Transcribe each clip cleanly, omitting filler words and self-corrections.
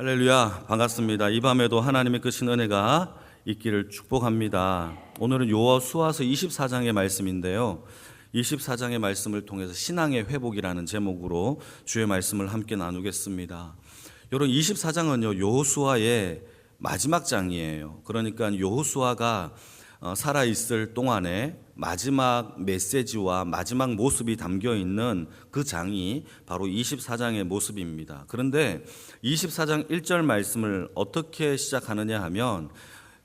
할렐루야, 반갑습니다. 이 밤에도 하나님의 크신 은혜가 있기를 축복합니다. 오늘은 여호수아서 24장의 말씀인데요, 24장의 말씀을 통해서 신앙의 회복이라는 제목으로 주의 말씀을 함께 나누겠습니다. 여러분, 24장은요 여호수아의 마지막 장이에요. 그러니까 여호수아가 살아있을 동안에 마지막 메시지와 마지막 모습이 담겨있는 그 장이 바로 24장의 모습입니다. 그런데 24장 1절 말씀을 어떻게 시작하느냐 하면,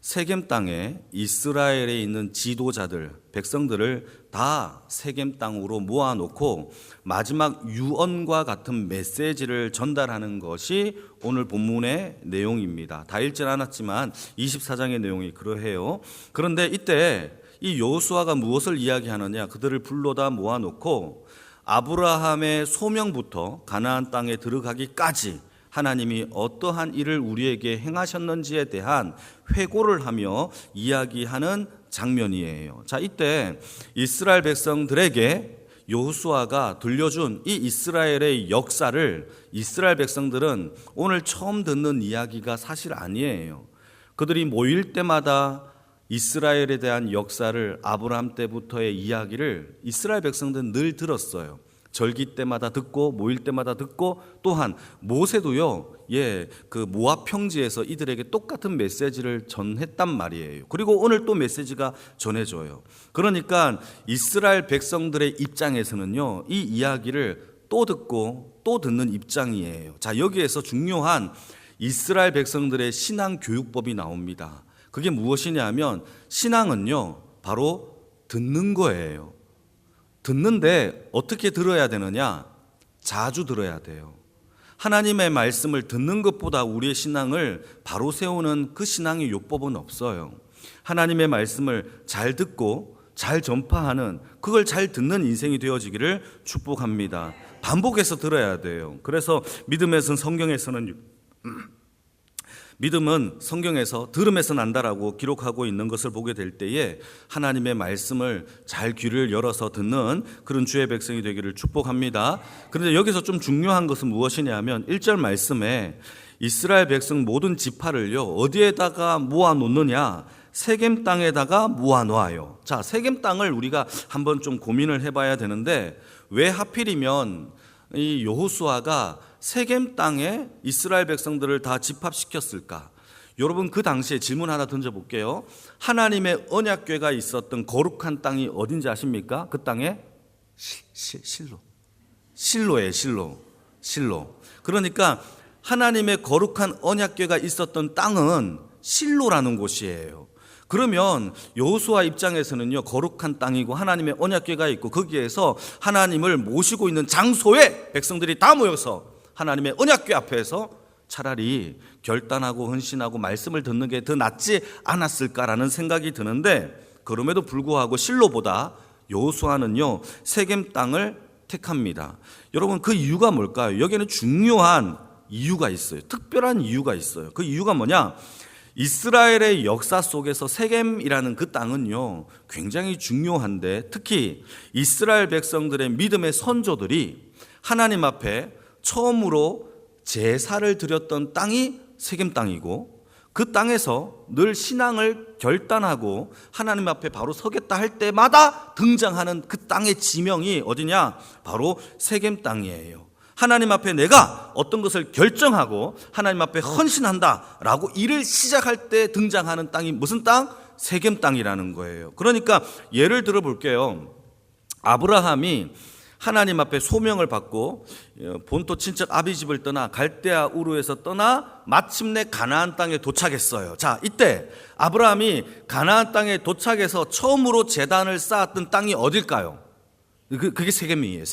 세겜 땅에 이스라엘에 있는 지도자들, 백성들을 다 세겜 땅으로 모아놓고 마지막 유언과 같은 메시지를 전달하는 것이 오늘 본문의 내용입니다. 다 읽진 않았지만 24장의 내용이 그러해요. 그런데 이때 이 여호수아가 무엇을 이야기하느냐, 그들을 불러다 모아놓고 아브라함의 소명부터 가나안 땅에 들어가기까지 하나님이 어떠한 일을 우리에게 행하셨는지에 대한 회고를 하며 이야기하는 장면이에요. 자, 이때 이스라엘 백성들에게 여호수아가 들려준 이 이스라엘의 역사를 이스라엘 백성들은 오늘 처음 듣는 이야기가 사실 아니에요. 그들이 모일 때마다 이스라엘에 대한 역사를, 아브라함 때부터의 이야기를 이스라엘 백성들은 늘 들었어요. 절기 때마다 듣고 모일 때마다 듣고, 또한 모세도요, 그 모압 평지에서 이들에게 똑같은 메시지를 전했단 말이에요. 그리고 오늘 또 메시지가 전해져요. 그러니까 이스라엘 백성들의 입장에서는요, 이 이야기를 또 듣고 또 듣는 입장이에요. 자, 여기에서 중요한 이스라엘 백성들의 신앙 교육법이 나옵니다. 그게 무엇이냐 하면, 신앙은요 바로 듣는 거예요. 듣는데 어떻게 들어야 되느냐? 자주 들어야 돼요. 하나님의 말씀을 듣는 것보다 우리의 신앙을 바로 세우는 그 신앙의 요법은 없어요. 하나님의 말씀을 잘 듣고 잘 전파하는, 그걸 잘 듣는 인생이 되어지기를 축복합니다. 반복해서 들어야 돼요. 그래서 믿음은 성경에서 들음에서 난다라고 기록하고 있는 것을 보게 될 때에 하나님의 말씀을 잘 귀를 열어서 듣는 그런 주의 백성이 되기를 축복합니다. 그런데 여기서 좀 중요한 것은 무엇이냐 하면, 1절 말씀에 이스라엘 백성 모든 지파를요 어디에다가 모아놓느냐? 세겜 땅에다가 모아놓아요. 자, 세겜 땅을 우리가 한번 좀 고민을 해봐야 되는데, 왜 하필이면 이 여호수아가 세겜 땅에 이스라엘 백성들을 다 집합시켰을까? 여러분, 그 당시에 질문 하나 던져볼게요. 하나님의 언약궤가 있었던 거룩한 땅이 어딘지 아십니까? 그 땅에 실로예요. 실로. 그러니까 하나님의 거룩한 언약궤가 있었던 땅은 실로라는 곳이에요. 그러면 여호수아 입장에서는요, 거룩한 땅이고 하나님의 언약궤가 있고 거기에서 하나님을 모시고 있는 장소에 백성들이 다 모여서 하나님의 언약궤 앞에서 차라리 결단하고 헌신하고 말씀을 듣는 게 더 낫지 않았을까라는 생각이 드는데, 그럼에도 불구하고 실로보다 여호수아는요 세겜 땅을 택합니다. 여러분, 그 이유가 뭘까요? 여기에는 중요한 이유가 있어요. 특별한 이유가 있어요. 그 이유가 뭐냐? 이스라엘의 역사 속에서 세겜이라는 그 땅은요 굉장히 중요한데, 특히 이스라엘 백성들의 믿음의 선조들이 하나님 앞에 처음으로 제사를 드렸던 땅이 세겜 땅이고, 그 땅에서 늘 신앙을 결단하고 하나님 앞에 바로 서겠다 할 때마다 등장하는 그 땅의 지명이 어디냐? 바로 세겜 땅이에요. 하나님 앞에 내가 어떤 것을 결정하고 하나님 앞에 헌신한다라고 일을 시작할 때 등장하는 땅이 무슨 땅? 세겜 땅이라는 거예요. 그러니까 예를 들어 볼게요. 아브라함이 하나님 앞에 소명을 받고 본토 친척 아비집을 떠나 갈대아 우르에서 떠나 마침내 가나안 땅에 도착했어요. 자, 이때 아브라함이 가나안 땅에 도착해서 처음으로 제단을 쌓았던 땅이 어딜까요? 그게 세겜이에요.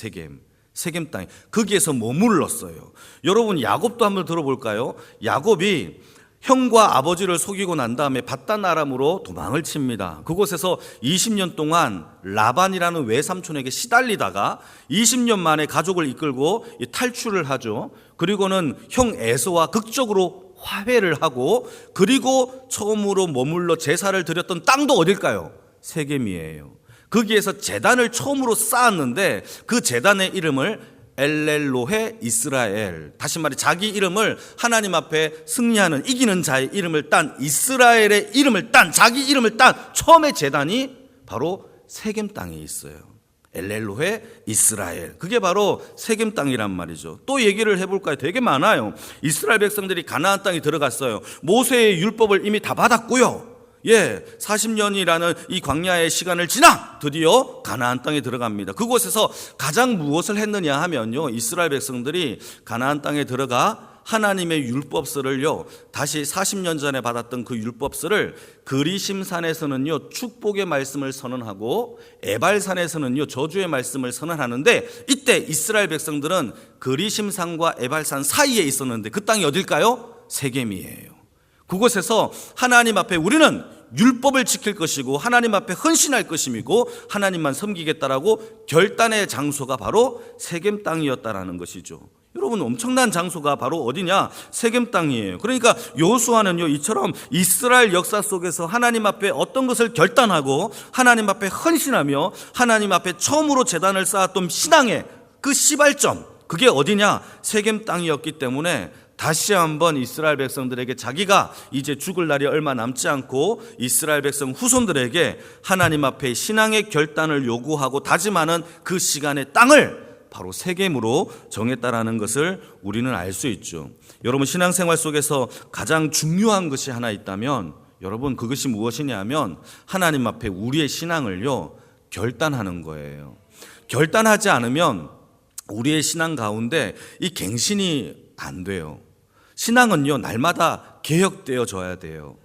세겜 땅. 거기에서 머물렀어요. 여러분, 야곱도 한번 들어볼까요? 야곱이 형과 아버지를 속이고 난 다음에 밧단 아람으로 도망을 칩니다. 그곳에서 20년 동안 라반이라는 외삼촌에게 시달리다가 20년 만에 가족을 이끌고 탈출을 하죠. 그리고는 형 에서와 극적으로 화해를 하고, 그리고 처음으로 머물러 제사를 드렸던 땅도 어딜까요? 세겜이에요. 거기에서 제단을 처음으로 쌓았는데, 그 제단의 이름을 엘렐로헤 이스라엘. 다시 말해 자기 이름을 하나님 앞에 승리하는 이기는 자의 이름을 딴, 이스라엘의 이름을 딴, 자기 이름을 딴 처음의 제단이 바로 세겜 땅에 있어요. 엘렐로헤 이스라엘. 그게 바로 세겜 땅이란 말이죠. 또 얘기를 해볼까요? 되게 많아요. 이스라엘 백성들이 가나안 땅에 들어갔어요. 모세의 율법을 이미 다 받았고요. 40년이라는 이 광야의 시간을 지나 드디어 가나안 땅에 들어갑니다. 그곳에서 가장 무엇을 했느냐 하면요, 이스라엘 백성들이 가나안 땅에 들어가 하나님의 율법서를요, 다시 40년 전에 받았던 그 율법서를 그리심산에서는요 축복의 말씀을 선언하고 에발산에서는요 저주의 말씀을 선언하는데, 이때 이스라엘 백성들은 그리심산과 에발산 사이에 있었는데 그 땅이 어딜까요? 세겜이에요. 그곳에서 하나님 앞에 우리는 율법을 지킬 것이고 하나님 앞에 헌신할 것임이고 하나님만 섬기겠다라고 결단의 장소가 바로 세겜 땅이었다라는 것이죠. 여러분, 엄청난 장소가 바로 어디냐? 세겜 땅이에요. 그러니까 여호수아는요 이처럼 이스라엘 역사 속에서 하나님 앞에 어떤 것을 결단하고 하나님 앞에 헌신하며 하나님 앞에 처음으로 제단을 쌓았던 신앙의 그 시발점, 그게 어디냐? 세겜 땅이었기 때문에 다시 한번 이스라엘 백성들에게 자기가 이제 죽을 날이 얼마 남지 않고 이스라엘 백성 후손들에게 하나님 앞에 신앙의 결단을 요구하고 다짐하는 그 시간의 땅을 바로 세겜으로 정했다라는 것을 우리는 알 수 있죠. 여러분, 신앙생활 속에서 가장 중요한 것이 하나 있다면 여러분, 그것이 무엇이냐면 하나님 앞에 우리의 신앙을요 결단하는 거예요. 결단하지 않으면 우리의 신앙 가운데 이 갱신이 안 돼요. 신앙은요 날마다 개혁되어져야 돼요.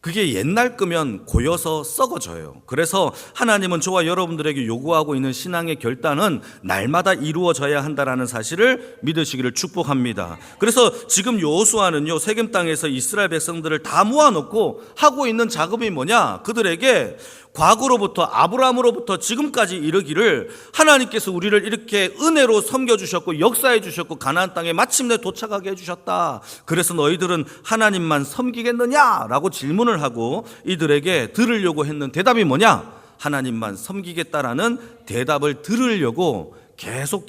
그게 옛날 거면 고여서 썩어져요. 그래서 하나님은 저와 여러분들에게 요구하고 있는 신앙의 결단은 날마다 이루어져야 한다는 사실을 믿으시기를 축복합니다. 그래서 지금 여호수아는요 세겜 땅에서 이스라엘 백성들을 다 모아놓고 하고 있는 작업이 뭐냐? 그들에게 과거로부터 아브라함으로부터 지금까지 이르기를 하나님께서 우리를 이렇게 은혜로 섬겨주셨고 역사해 주셨고 가나안 땅에 마침내 도착하게 해주셨다. 그래서 너희들은 하나님만 섬기겠느냐라고 질문을 하고 이들에게 들으려고 했는 대답이 뭐냐? 하나님만 섬기겠다라는 대답을 들으려고 계속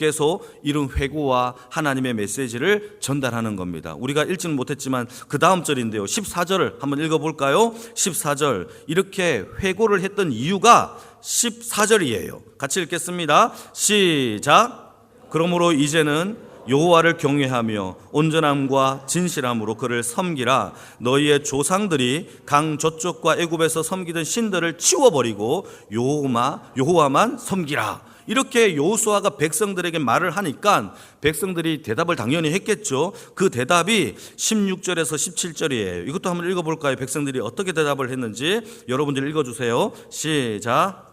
이런 회고와 하나님의 메시지를 전달하는 겁니다. 우리가 읽지는 못했지만 그 다음 절인데요, 14절을 한번 읽어볼까요? 14절, 이렇게 회고를 했던 이유가 14절이에요. 같이 읽겠습니다. 시작. 그러므로 이제는 여호와를 경외하며 온전함과 진실함으로 그를 섬기라. 너희의 조상들이 강 저쪽과 애굽에서 섬기던 신들을 치워버리고 여호와만 섬기라. 이렇게 여호수아가 백성들에게 말을 하니까 백성들이 대답을 당연히 했겠죠. 그 대답이 16절에서 17절이에요. 이것도 한번 읽어볼까요? 백성들이 어떻게 대답을 했는지 여러분들 읽어주세요. 시작.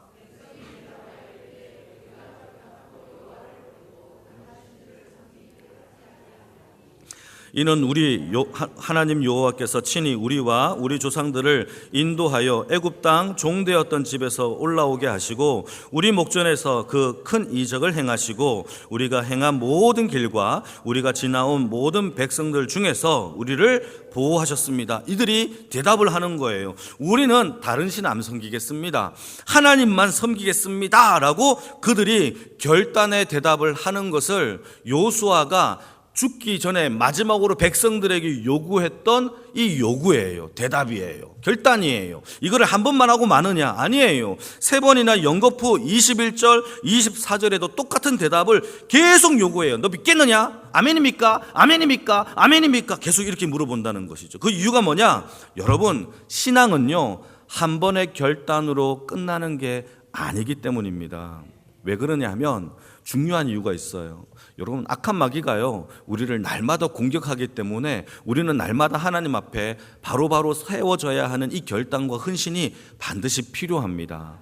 이는 우리 하나님 여호와께서 친히 우리와 우리 조상들을 인도하여 애굽 땅 종되었던 집에서 올라오게 하시고 우리 목전에서 그 큰 이적을 행하시고 우리가 행한 모든 길과 우리가 지나온 모든 백성들 중에서 우리를 보호하셨습니다. 이들이 대답을 하는 거예요. 우리는 다른 신 안 섬기겠습니다. 하나님만 섬기겠습니다 라고 그들이 결단의 대답을 하는 것을 여호수아가 죽기 전에 마지막으로 백성들에게 요구했던 이 요구예요. 대답이에요. 결단이에요. 이거를 한 번만 하고 마느냐? 아니에요. 3번이나 연거푸 21절, 24절에도 똑같은 대답을 계속 요구해요. 너 믿겠느냐? 아멘입니까? 아멘입니까? 아멘입니까? 계속 이렇게 물어본다는 것이죠. 그 이유가 뭐냐? 여러분, 신앙은요 한 번의 결단으로 끝나는 게 아니기 때문입니다. 왜 그러냐 하면 중요한 이유가 있어요. 여러분, 악한 마귀가요 우리를 날마다 공격하기 때문에 우리는 날마다 하나님 앞에 바로바로 세워져야 하는 이 결단과 헌신이 반드시 필요합니다.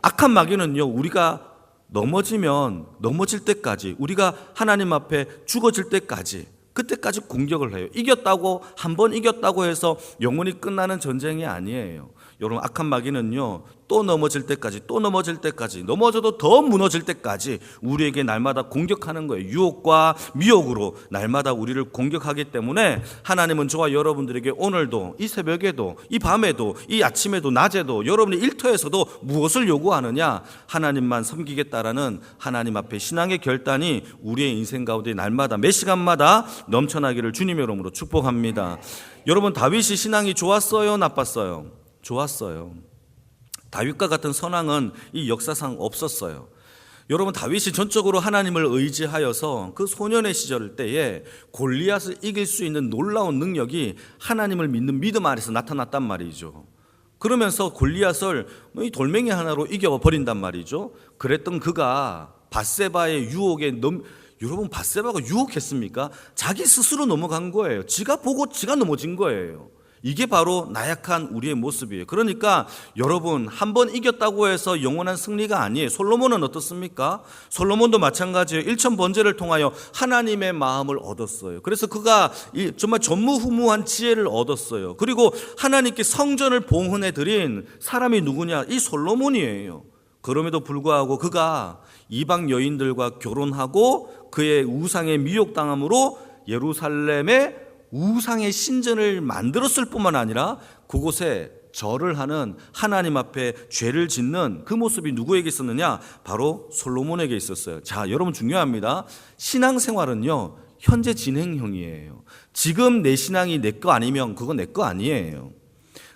악한 마귀는요 우리가 넘어질 때까지, 우리가 하나님 앞에 죽어질 때까지, 그때까지 공격을 해요. 이겼다고, 한 번 이겼다고 해서 영원히 끝나는 전쟁이 아니에요. 여러분, 악한 마귀는요 또 넘어질 때까지, 또 넘어질 때까지, 넘어져도 더 무너질 때까지 우리에게 날마다 공격하는 거예요. 유혹과 미혹으로 날마다 우리를 공격하기 때문에 하나님은 저와 여러분들에게 오늘도, 이 새벽에도, 이 밤에도, 이 아침에도, 낮에도, 여러분의 일터에서도 무엇을 요구하느냐? 하나님만 섬기겠다라는 하나님 앞에 신앙의 결단이 우리의 인생 가운데 날마다 매 시간마다 넘쳐나기를 주님의 이름으로 축복합니다. 여러분, 다윗이 신앙이 좋았어요? 나빴어요? 좋았어요. 다윗과 같은 선왕은 이 역사상 없었어요. 여러분, 다윗이 전적으로 하나님을 의지하여서 그 소년의 시절 때에 골리앗을 이길 수 있는 놀라운 능력이 하나님을 믿는 믿음 아래서 나타났단 말이죠. 그러면서 골리앗을 이 돌멩이 하나로 이겨버린단 말이죠. 그랬던 그가 밧세바의 유혹에 여러분, 밧세바가 유혹했습니까? 자기 스스로 넘어간 거예요. 지가 보고 지가 넘어진 거예요. 이게 바로 나약한 우리의 모습이에요. 그러니까 여러분, 한 번 이겼다고 해서 영원한 승리가 아니에요. 솔로몬은 어떻습니까? 솔로몬도 마찬가지예요. 일천 번제를 통하여 하나님의 마음을 얻었어요. 그래서 그가 정말 전무후무한 지혜를 얻었어요. 그리고 하나님께 성전을 봉헌해 드린 사람이 누구냐? 이 솔로몬이에요. 그럼에도 불구하고 그가 이방 여인들과 결혼하고 그의 우상에 미혹당함으로 예루살렘에 우상의 신전을 만들었을 뿐만 아니라 그곳에 절을 하는, 하나님 앞에 죄를 짓는 그 모습이 누구에게 있었느냐? 바로 솔로몬에게 있었어요. 자, 여러분, 중요합니다. 신앙생활은요, 현재 진행형이에요. 지금 내 신앙이 내 거 아니면 그거 내 거 아니에요.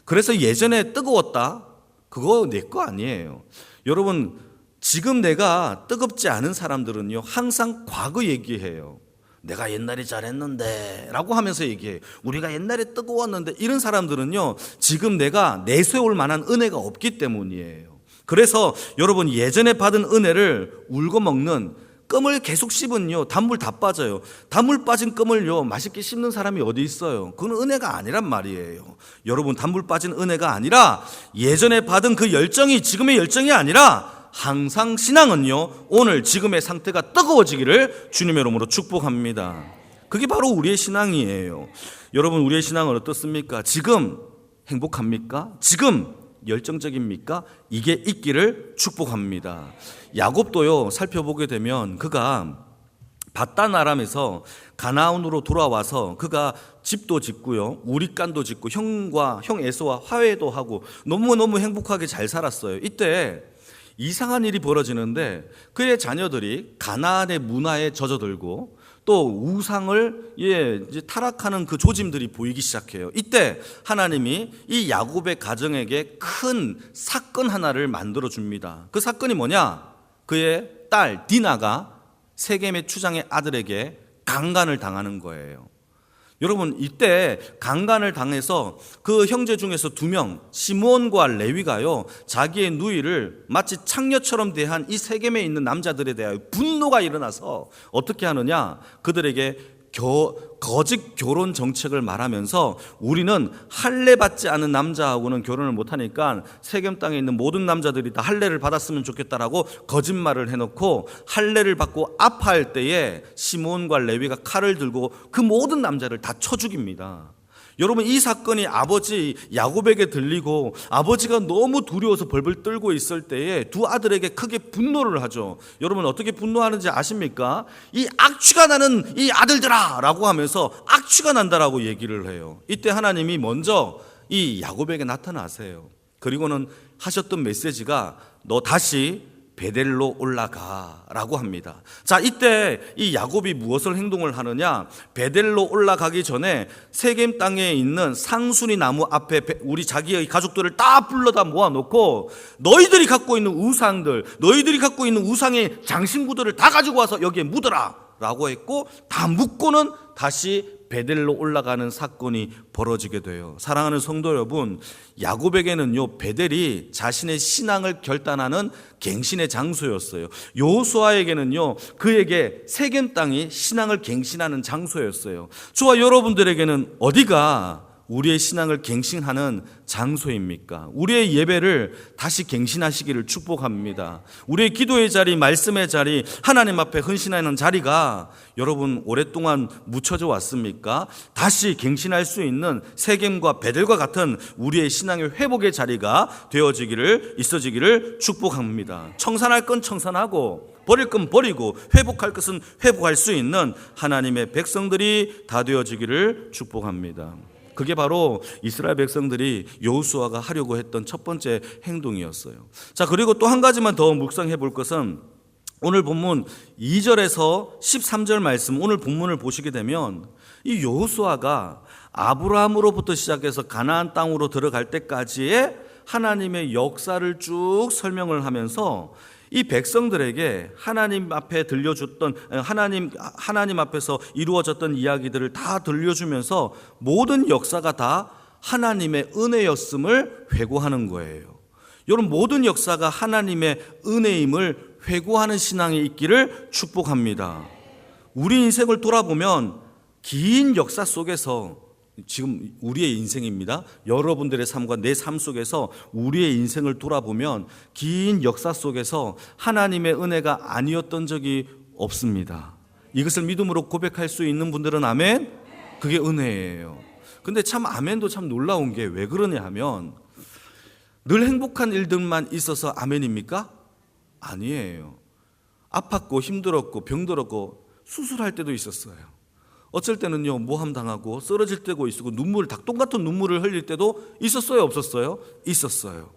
그래서 예전에 뜨거웠다, 그거 내 거 아니에요. 여러분, 지금 내가 뜨겁지 않은 사람들은요, 항상 과거 얘기해요. 내가 옛날에 잘했는데 라고 하면서 얘기해요. 우리가 옛날에 뜨거웠는데. 이런 사람들은요, 지금 내가 내세울 만한 은혜가 없기 때문이에요. 그래서 여러분, 예전에 받은 은혜를 울고 먹는, 껌을 계속 씹은요, 단물 다 빠져요. 단물 빠진 껌을요, 맛있게 씹는 사람이 어디 있어요? 그건 은혜가 아니란 말이에요. 여러분, 단물 빠진 은혜가 아니라 예전에 받은 그 열정이 지금의 열정이 아니라 항상 신앙은요, 오늘 지금의 상태가 뜨거워지기를 주님의 이름으로 축복합니다. 그게 바로 우리의 신앙이에요. 여러분, 우리의 신앙은 어떻습니까? 지금 행복합니까? 지금 열정적입니까? 이게 있기를 축복합니다. 야곱도요, 살펴보게 되면 그가 바단 아람에서 가나안으로 돌아와서 그가 집도 짓고요, 우리간도 짓고 형 에서와 화해도 하고 너무너무 행복하게 잘 살았어요. 이때 이상한 일이 벌어지는데 그의 자녀들이 가나안의 문화에 젖어들고 또 우상을 이제 타락하는 그 조짐들이 보이기 시작해요. 이때 하나님이 이 야곱의 가정에게 큰 사건 하나를 만들어 줍니다. 그 사건이 뭐냐? 그의 딸 디나가 세겜의 추장의 아들에게 강간을 당하는 거예요. 여러분, 이때 강간을 당해서 그 형제 중에서 2명, 시므온과 레위가요, 자기의 누이를 마치 창녀처럼 대한 이 세겜에 있는 남자들에 대하여 분노가 일어나서 어떻게 하느냐? 그들에게 거짓 결혼 정책을 말하면서 우리는 할례 받지 않은 남자하고는 결혼을 못하니까 세겜 땅에 있는 모든 남자들이 다 할례를 받았으면 좋겠다라고 거짓말을 해놓고 할례를 받고 아파할 때에 시므온과 레위가 칼을 들고 그 모든 남자를 다 쳐 죽입니다. 여러분, 이 사건이 아버지 야곱에게 들리고 아버지가 너무 두려워서 벌벌 떨고 있을 때에 두 아들에게 크게 분노를 하죠. 여러분, 어떻게 분노하는지 아십니까? 이 악취가 나는 이 아들들아 라고 하면서 악취가 난다라고 얘기를 해요. 이때 하나님이 먼저 이 야곱에게 나타나세요. 그리고는 하셨던 메시지가 너 다시 베델로 올라가 라고 합니다. 자, 이때 이 야곱이 무엇을 행동을 하느냐? 베델로 올라가기 전에 세겜 땅에 있는 상수리 나무 앞에 우리 자기의 가족들을 다 불러다 모아놓고 너희들이 갖고 있는 우상들, 너희들이 갖고 있는 우상의 장신구들을 다 가지고 와서 여기에 묻어라 라고 했고, 다 묻고는 다시 베델로 올라가는 사건이 벌어지게 돼요. 사랑하는 성도 여러분, 야곱에게는요, 베델이 자신의 신앙을 결단하는 갱신의 장소였어요. 여호수아에게는요, 그에게 세겜 땅이 신앙을 갱신하는 장소였어요. 저와 여러분들에게는 어디가 우리의 신앙을 갱신하는 장소입니까? 우리의 예배를 다시 갱신하시기를 축복합니다. 우리의 기도의 자리, 말씀의 자리, 하나님 앞에 헌신하는 자리가 여러분 오랫동안 묻혀져 왔습니까? 다시 갱신할 수 있는 세겜과 베델과 같은 우리의 신앙의 회복의 자리가 있어지기를 축복합니다. 청산할 건 청산하고 버릴 건 버리고 회복할 것은 회복할 수 있는 하나님의 백성들이 다 되어지기를 축복합니다. 그게 바로 이스라엘 백성들이 여호수아가 하려고 했던 첫 번째 행동이었어요. 자, 그리고 또 한 가지만 더 묵상해 볼 것은 오늘 본문 2절에서 13절 말씀, 오늘 본문을 보시게 되면 이 여호수아가 아브라함으로부터 시작해서 가나안 땅으로 들어갈 때까지의 하나님의 역사를 쭉 설명을 하면서 이 백성들에게 하나님 앞에 들려줬던 하나님 앞에서 이루어졌던 이야기들을 다 들려주면서 모든 역사가 다 하나님의 은혜였음을 회고하는 거예요. 여러분, 모든 역사가 하나님의 은혜임을 회고하는 신앙이 있기를 축복합니다. 우리 인생을 돌아보면 긴 역사 속에서 지금 우리의 인생입니다. 여러분들의 삶과 내 삶 속에서 우리의 인생을 돌아보면 긴 역사 속에서 하나님의 은혜가 아니었던 적이 없습니다. 이것을 믿음으로 고백할 수 있는 분들은 아멘? 그게 은혜예요. 근데 참 아멘도 참 놀라운 게 왜 그러냐 하면 늘 행복한 일들만 있어서 아멘입니까? 아니에요. 아팠고 힘들었고 병들었고 수술할 때도 있었어요. 어쩔 때는요, 모함 당하고 쓰러질 때도 있고 닭똥 같은 눈물을 흘릴 때도 있었어요, 없었어요? 있었어요.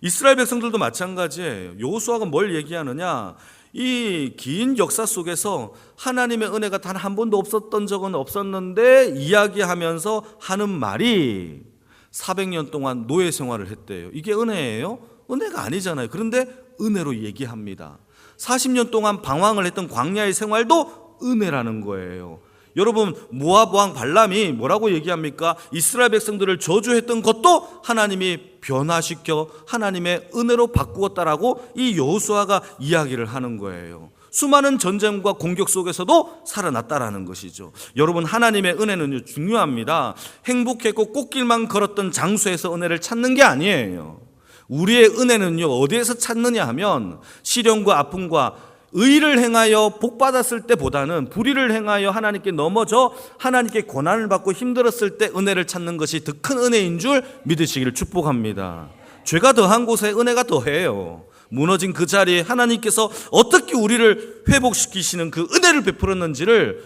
이스라엘 백성들도 마찬가지예요. 여호수아가 뭘 얘기하느냐? 이 긴 역사 속에서 하나님의 은혜가 단 한 번도 없었던 적은 없었는데 이야기하면서 하는 말이 400년 동안 노예 생활을 했대요. 이게 은혜예요? 은혜가 아니잖아요. 그런데 은혜로 얘기합니다. 40년 동안 방황을 했던 광야의 생활도 은혜라는 거예요. 여러분, 모압 왕 발람이 뭐라고 얘기합니까? 이스라엘 백성들을 저주했던 것도 하나님이 변화시켜 하나님의 은혜로 바꾸었다라고 이 여호수아가 이야기를 하는 거예요. 수많은 전쟁과 공격 속에서도 살아났다라는 것이죠. 여러분, 하나님의 은혜는 중요합니다. 행복했고 꽃길만 걸었던 장소에서 은혜를 찾는 게 아니에요. 우리의 은혜는요, 어디에서 찾느냐 하면 시련과 아픔과 의를 행하여 복 받았을 때보다는 불의를 행하여 하나님께 넘어져 하나님께 고난을 받고 힘들었을 때 은혜를 찾는 것이 더 큰 은혜인 줄 믿으시기를 축복합니다. 죄가 더한 곳에 은혜가 더해요. 무너진 그 자리에 하나님께서 어떻게 우리를 회복시키시는 그 은혜를 베풀었는지를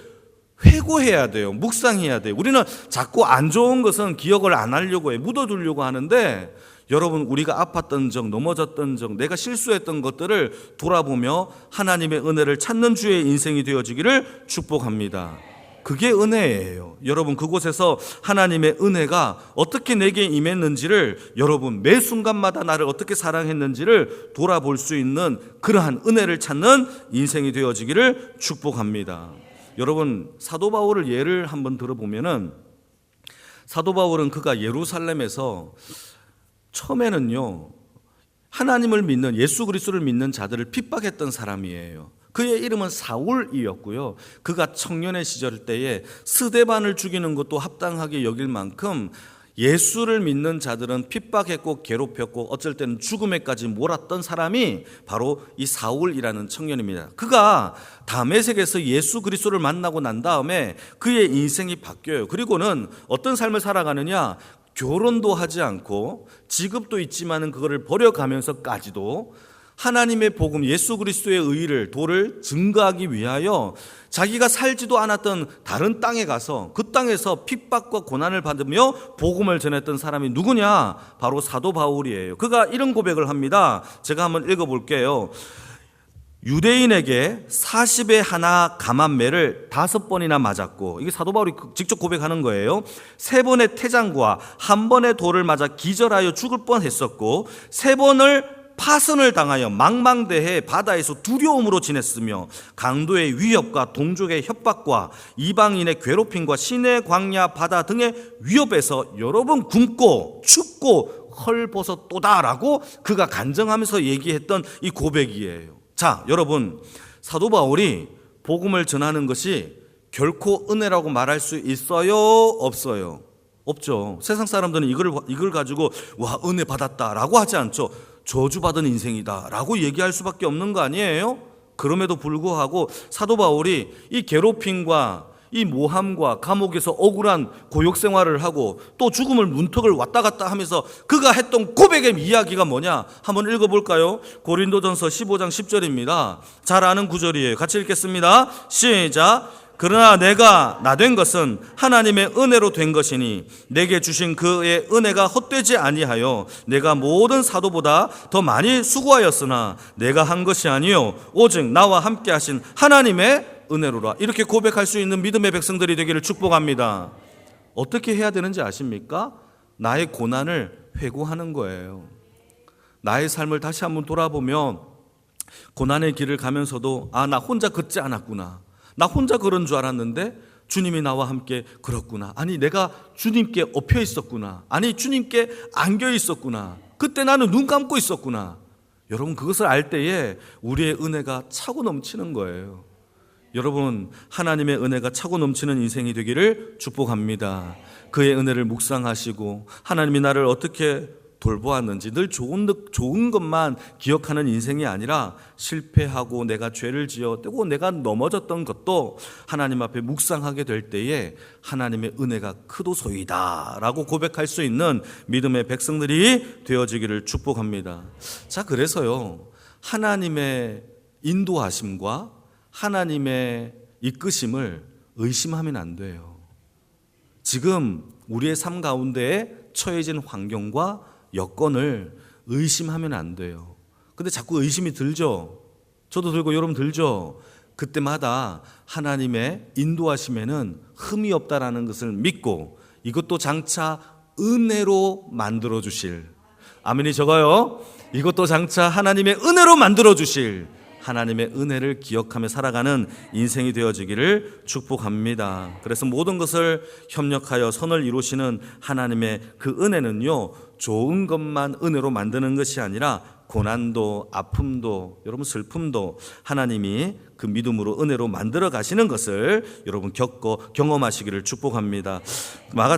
회고해야 돼요. 묵상해야 돼요. 우리는 자꾸 안 좋은 것은 기억을 안 하려고 해요. 묻어두려고 하는데 여러분, 우리가 아팠던 적, 넘어졌던 적, 내가 실수했던 것들을 돌아보며 하나님의 은혜를 찾는 주의 인생이 되어지기를 축복합니다. 그게 은혜예요. 여러분, 그곳에서 하나님의 은혜가 어떻게 내게 임했는지를, 여러분 매 순간마다 나를 어떻게 사랑했는지를 돌아볼 수 있는 그러한 은혜를 찾는 인생이 되어지기를 축복합니다. 여러분, 사도 바울을 예를 한번 들어보면은, 사도 바울은 그가 예루살렘에서 처음에는요, 하나님을 믿는, 예수 그리스도를 믿는 자들을 핍박했던 사람이에요. 그의 이름은 사울이었고요. 그가 청년의 시절 때에 스데반을 죽이는 것도 합당하게 여길 만큼 예수를 믿는 자들은 핍박했고 괴롭혔고 어쩔 때는 죽음에까지 몰았던 사람이 바로 이 사울이라는 청년입니다. 그가 다메섹에서 예수 그리스도를 만나고 난 다음에 그의 인생이 바뀌어요. 그리고는 어떤 삶을 살아가느냐? 결혼도 하지 않고 직업도 있지만은 그거를 버려가면서까지도 하나님의 복음, 예수 그리스도의 의를, 도를 증거하기 위하여 자기가 살지도 않았던 다른 땅에 가서 그 땅에서 핍박과 고난을 받으며 복음을 전했던 사람이 누구냐? 바로 사도 바울이에요. 그가 이런 고백을 합니다. 제가 한번 읽어볼게요. 유대인에게 40에 하나 감한 매를 5번이나 맞았고, 이게 사도 바울이 직접 고백하는 거예요. 3번의 태장과 1번의 돌을 맞아 기절하여 죽을 뻔했었고 3번을 파선을 당하여 망망대해 바다에서 두려움으로 지냈으며 강도의 위협과 동족의 협박과 이방인의 괴롭힘과 시내 광야 바다 등의 위협에서 여러 번 굶고 춥고 헐벗었도다라고 그가 간증하면서 얘기했던 이 고백이에요. 자, 여러분, 사도 바울이 복음을 전하는 것이 결코 은혜라고 말할 수 있어요? 없어요? 없죠. 세상 사람들은 이걸 가지고 와, 은혜 받았다라고 하지 않죠. 저주받은 인생이다라고 얘기할 수밖에 없는 거 아니에요? 그럼에도 불구하고 사도 바울이 이 괴롭힘과 이 모함과 감옥에서 억울한 고역 생활을 하고 또 죽음을 문턱을 왔다 갔다 하면서 그가 했던 고백의 이야기가 뭐냐? 한번 읽어볼까요? 고린도전서 15장 10절입니다. 잘 아는 구절이에요. 같이 읽겠습니다. 시작. 그러나 내가 나 된 것은 하나님의 은혜로 된 것이니 내게 주신 그의 은혜가 헛되지 아니하여 내가 모든 사도보다 더 많이 수고하였으나 내가 한 것이 아니요 오직 나와 함께 하신 하나님의 은혜로라. 이렇게 고백할 수 있는 믿음의 백성들이 되기를 축복합니다. 어떻게 해야 되는지 아십니까? 나의 고난을 회고하는 거예요. 나의 삶을 다시 한번 돌아보면 고난의 길을 가면서도 나 혼자 걷지 않았구나. 나 혼자 그런 줄 알았는데 주님이 나와 함께 걸었구나. 아니, 내가 주님께 엎여 있었구나. 아니, 주님께 안겨 있었구나. 그때 나는 눈 감고 있었구나. 여러분, 그것을 알 때에 우리의 은혜가 차고 넘치는 거예요. 여러분, 하나님의 은혜가 차고 넘치는 인생이 되기를 축복합니다. 그의 은혜를 묵상하시고 하나님이 나를 어떻게 돌보았는지 늘 좋은 것만 기억하는 인생이 아니라 실패하고 내가 죄를 지었고 내가 넘어졌던 것도 하나님 앞에 묵상하게 될 때에 하나님의 은혜가 크도소이다 라고 고백할 수 있는 믿음의 백성들이 되어지기를 축복합니다. 자, 그래서요, 하나님의 인도하심과 하나님의 이끄심을 의심하면 안 돼요. 지금 우리의 삶 가운데에 처해진 환경과 여건을 의심하면 안 돼요. 근데 자꾸 의심이 들죠. 저도 들고 여러분 들죠. 그때마다 하나님의 인도하심에는 흠이 없다라는 것을 믿고 이것도 장차 은혜로 만들어 주실, 아멘이 적어요. 이것도 장차 하나님의 은혜로 만들어 주실 하나님의 은혜를 기억하며 살아가는 인생이 되어지기를 축복합니다. 그래서 모든 것을 협력하여 선을 이루시는 하나님의 그 은혜는요, 좋은 것만 은혜로 만드는 것이 아니라 고난도, 아픔도, 여러분 슬픔도 하나님이 그 믿음으로 은혜로 만들어 가시는 것을 여러분 경험하시기를 축복합니다.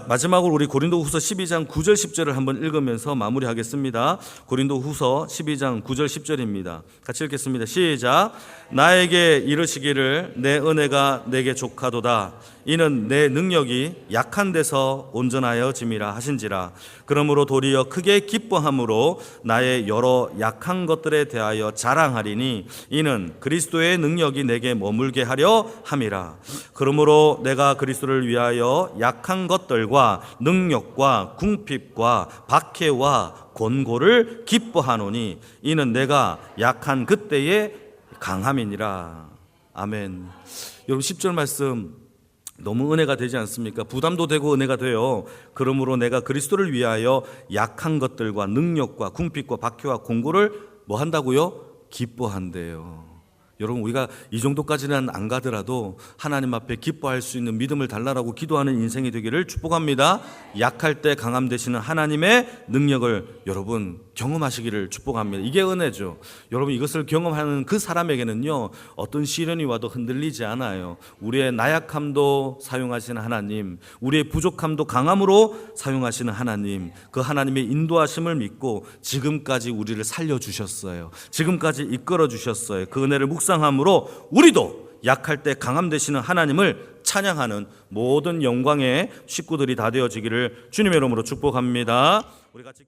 마지막으로 우리 고린도후서 12장 9절 10절을 한번 읽으면서 마무리하겠습니다. 고린도후서 12장 9절 10절입니다. 같이 읽겠습니다. 시작. 나에게 이르시기를 내 은혜가 내게 족하도다. 이는 내 능력이 약한 데서 온전하여짐이라 하신지라. 그러므로 도리어 크게 기뻐함으로 나의 여러 약한 것들에 대하여 자랑하리니 이는 그리스도의 능력이 내게 머물게 하려 함이라. 그러므로 내가 그리스도를 위하여 약한 것들과 능력과 궁핍과 박해와 권고를 기뻐하노니 이는 내가 약한 그때의 강함이니라. 아멘. 여러분 10절 말씀 너무 은혜가 되지 않습니까? 부담도 되고 은혜가 돼요. 그러므로 내가 그리스도를 위하여 약한 것들과 능력과 궁핍과 박해와 권고를 뭐 한다고요? 기뻐한대요. 여러분, 우리가 이 정도까지는 안 가더라도 하나님 앞에 기뻐할 수 있는 믿음을 달라라고 기도하는 인생이 되기를 축복합니다. 약할 때 강함 되시는 하나님의 능력을 여러분 경험하시기를 축복합니다. 이게 은혜죠. 여러분, 이것을 경험하는 그 사람에게는요, 어떤 시련이 와도 흔들리지 않아요. 우리의 나약함도 사용하시는 하나님, 우리의 부족함도 강함으로 사용하시는 하나님, 그 하나님의 인도하심을 믿고 지금까지 우리를 살려주셨어요. 지금까지 이끌어주셨어요. 그 은혜를 묵상함으로 우리도 약할 때 강함 되시는 하나님을 찬양하는 모든 영광의 식구들이 다 되어지기를 주님의 이름으로 축복합니다. 우리 같이